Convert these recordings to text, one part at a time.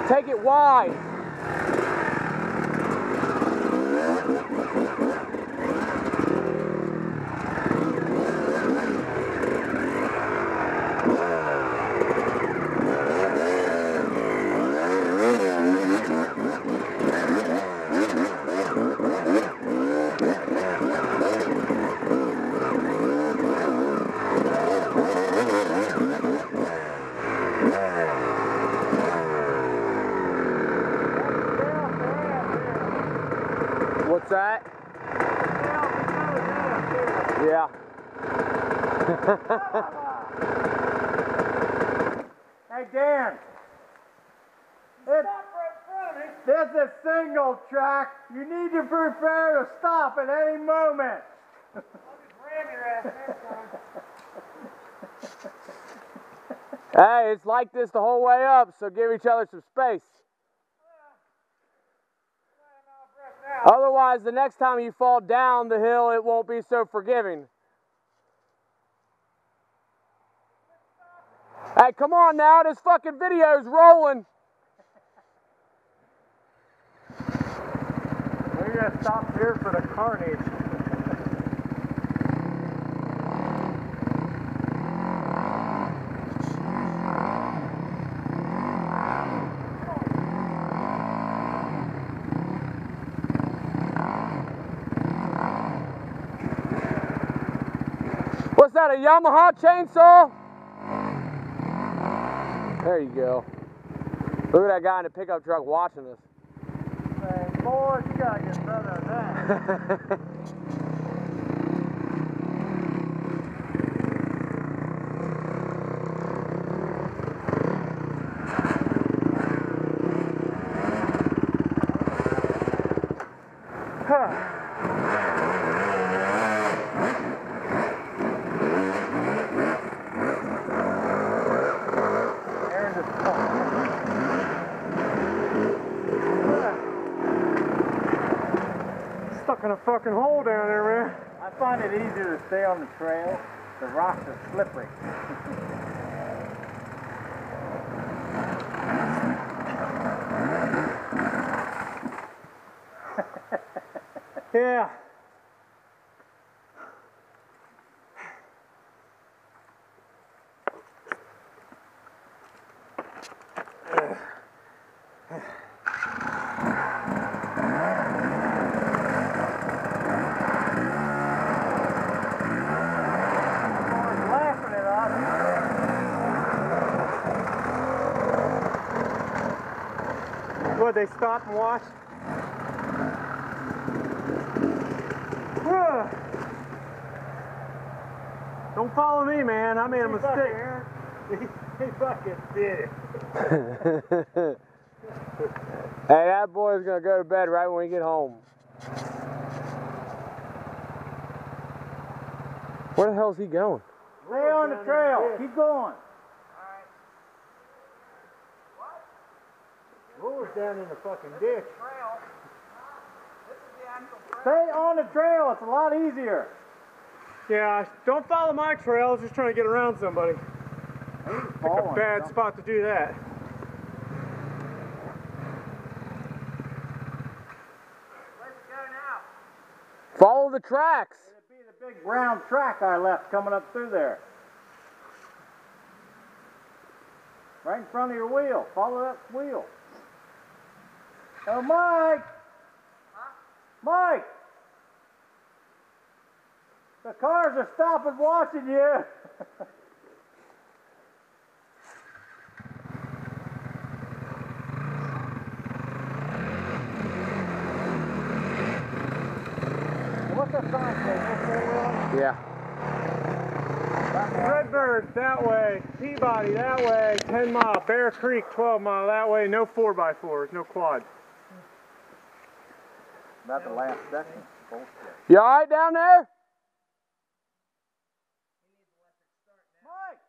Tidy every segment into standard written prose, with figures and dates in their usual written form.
Take it wide. What's that? Yeah. Hey Dan, this is a single track. You need to prepare to stop at any moment. I'll just ram your ass next time. Hey, it's like this the whole way up, so give each other some space. Otherwise, the next time you fall down the hill, it won't be so forgiving. Hey, come on now, this fucking video's rolling. We're gonna stop here for the carnage. What's that, a Yamaha chainsaw? There you go. Look at that guy in the pickup truck watching us. Man, boy, you gotta get better than that. Stuck in a fucking hole down there, man. I find it easier to stay on the trail. The rocks are slippery. Yeah. What, they stop and watch? Don't follow me, man. I made a mistake. He fucking did it. Hey, that boy's gonna go to bed right when we get home. Where the hell's he going? Stay on the trail. Keep going. Roar's down in the fucking ditch. Stay on the trail. It's a lot easier. Yeah, don't follow my trail. I was just trying to get around somebody. Pick a bad spot to do that. Where's it go now? Follow the tracks. It'd be the big brown track I left coming up through there. Right in front of your wheel. Follow that wheel. Oh, Mike! Huh? Mike! The cars are stopping watching you. What's that sign say? Yeah. Redbird that way, Peabody that way, 10 mile, Bear Creek 12 mile that way, no 4x4s, no quad. About the last section. You alright down there? Mike!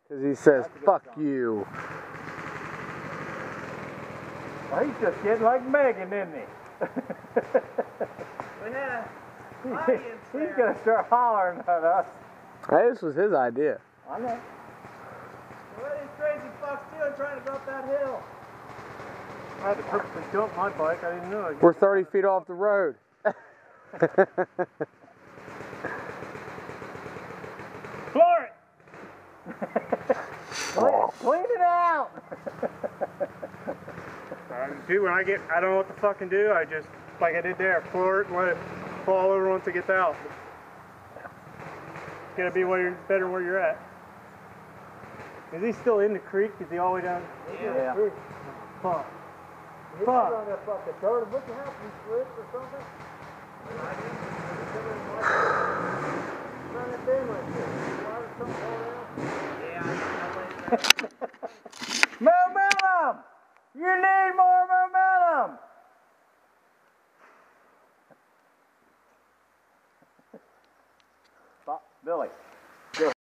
Because he says, fuck you. Well, he's just getting like Megan, isn't he? We had an audience He's there. gonna start hollering at us. Hey, this was his idea. I know. What are these crazy fucks doing trying to go up that hill? I had to purposely dump my bike. I didn't know. We're 30 feet off the road. Floor it! Clean it out! Dude, when I don't know what to fucking do, I just, like I did there, floor it and let it fall over once it gets out. It's gotta be better where you're at. Is he still in the creek? Is he all the way down? Yeah. Fuck. Fuck. On that fucking dirt. What happened? He slipped or something? Trying to bend like this. Why did something fall down? Yeah. Momentum! You need more momentum! Billy.